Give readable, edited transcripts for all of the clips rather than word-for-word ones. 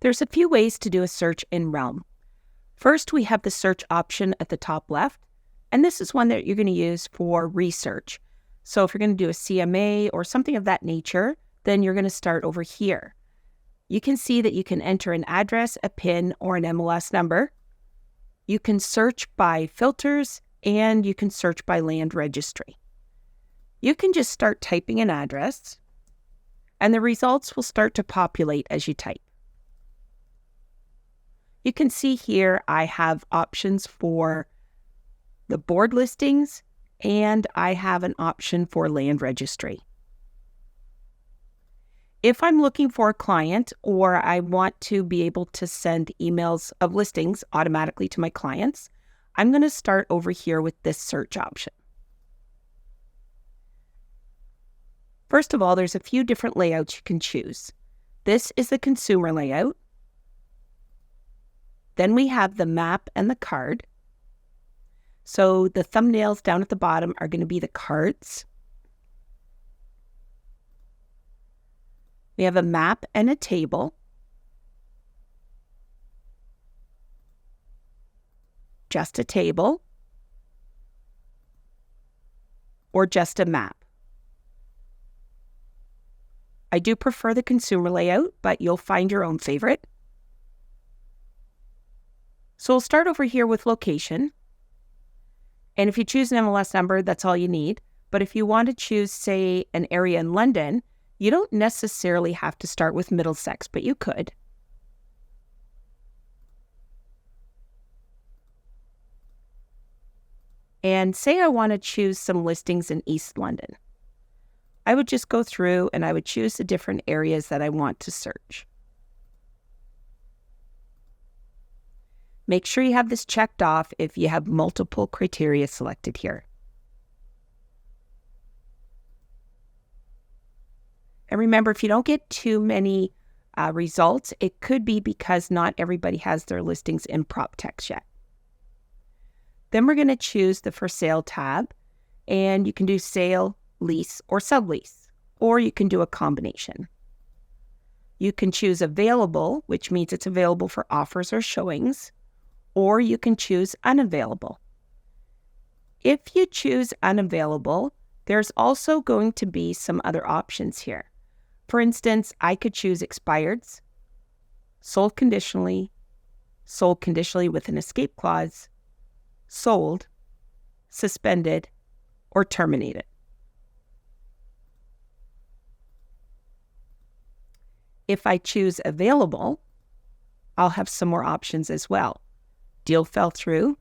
There's a few ways to do a search in Realm. First, we have the search option at the top left, and this is one that you're going to use for research. So if you're going to do a CMA or something of that nature, then you're going to start over here. You can see that you can enter an address, a PIN, or an MLS number. You can search by filters, and you can search by land registry. You can just start typing an address, and the results will start to populate as you type. You can see here I have options for the board listings, and I have an option for land registry. If I'm looking for a client or I want to be able to send emails of listings automatically to my clients, I'm going to start over here with this search option. First of all, there's a few different layouts you can choose. This is the consumer layout. Then we have the map and the card. So the thumbnails down at the bottom are going to be the cards. We have a map and a table. Just a table. Or just a map. I do prefer the consumer layout, but you'll find your own favorite. So we'll start over here with location. And if you choose an MLS number, that's all you need. But if you want to choose, say, an area in London, you don't necessarily have to start with Middlesex, but you could. And say I want to choose some listings in East London. I would just go through and I would choose the different areas that I want to search. Make sure you have this checked off if you have multiple criteria selected here. And remember, if you don't get too many results, it could be because not everybody has their listings in prop text yet. Then we're going to choose the for sale tab, and you can do sale, lease, or sublease, or you can do a combination. You can choose available, which means it's available for offers or showings, or you can choose unavailable. If you choose unavailable, there's also going to be some other options here. For instance, I could choose expireds, sold conditionally with an escape clause, sold, suspended, or terminated. If I choose available, I'll have some more options as well. Deal fell through,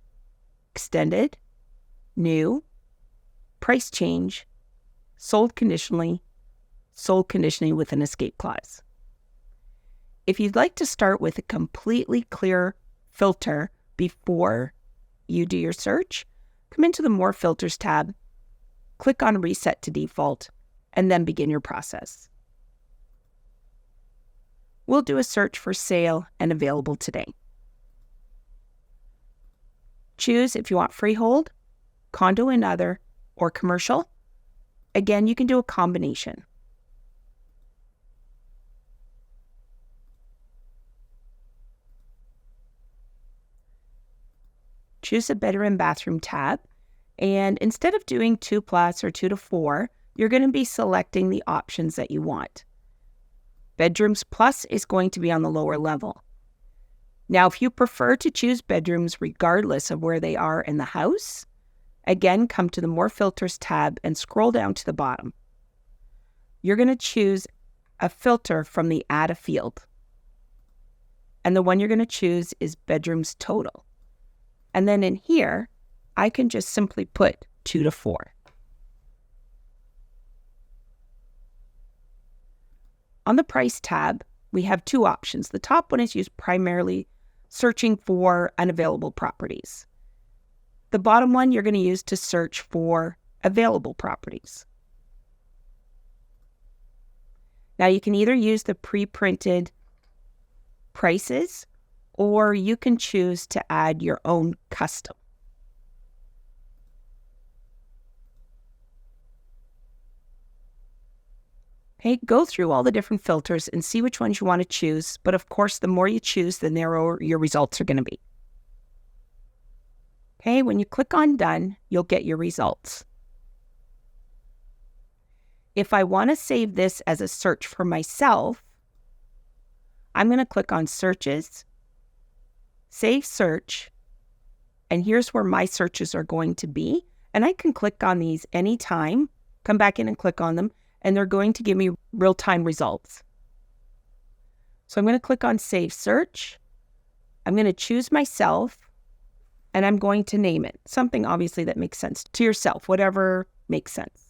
extended, new, price change, sold conditionally with an escape clause. If you'd like to start with a completely clear filter before you do your search, come into the More Filters tab, click on Reset to Default, and then begin your process. We'll do a search for sale and available today. Choose if you want freehold, condo and other, or commercial. Again, you can do a combination. Choose the bedroom and bathroom tab, and instead of doing 2+ or 2 to 4, you're going to be selecting the options that you want. Bedrooms plus is going to be on the lower level. Now, if you prefer to choose bedrooms regardless of where they are in the house, again, come to the More Filters tab and scroll down to the bottom. You're going to choose a filter from the Add a Field. And the one you're going to choose is Bedrooms Total. And then in here, I can just simply put 2 to 4. On the Price tab, we have two options. The top one is used primarily searching for unavailable properties. The bottom one you're going to use to search for available properties. Now you can either use the pre-printed prices or you can choose to add your own custom. Okay, go through all the different filters and see which ones you want to choose. But of course, the more you choose, the narrower your results are going to be. Okay, when you click on Done, you'll get your results. If I want to save this as a search for myself, I'm going to click on Searches, Save Search, and here's where my searches are going to be. And I can click on these anytime, come back in and click on them, and they're going to give me real-time results. So I'm going to click on Save Search. I'm going to choose myself, and I'm going to name it. Something obviously that makes sense to yourself, whatever makes sense.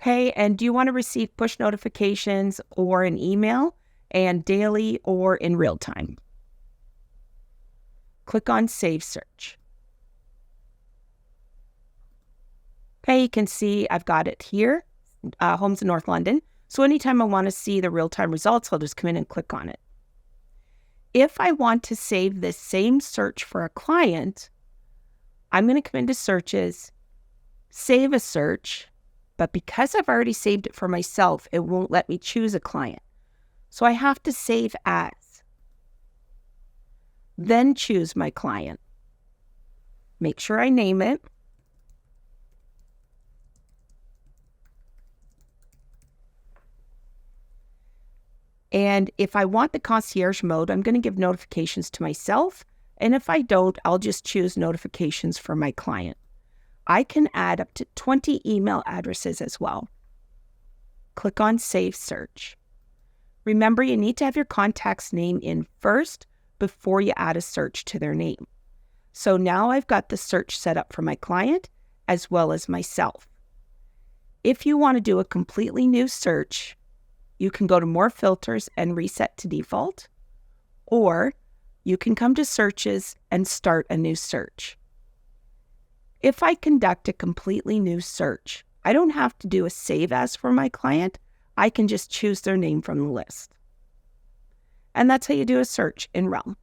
Okay, and do you want to receive push notifications or an email, and daily or in real time? Click on Save Search. Okay, you can see I've got it here, Homes in North London. So anytime I want to see the real-time results, I'll just come in and click on it. If I want to save this same search for a client, I'm going to come into Searches, Save a Search, but because I've already saved it for myself, it won't let me choose a client. So I have to Save As, then choose my client. Make sure I name it. And if I want the concierge mode, I'm going to give notifications to myself. And if I don't, I'll just choose notifications for my client. I can add up to 20 email addresses as well. Click on Save Search. Remember, you need to have your contact's name in first before you add a search to their name. So now I've got the search set up for my client as well as myself. If you want to do a completely new search, you can go to More Filters and reset to default, or you can come to Searches and start a new search. If I conduct a completely new search, I don't have to do a Save As for my client. I can just choose their name from the list. And that's how you do a search in Realm.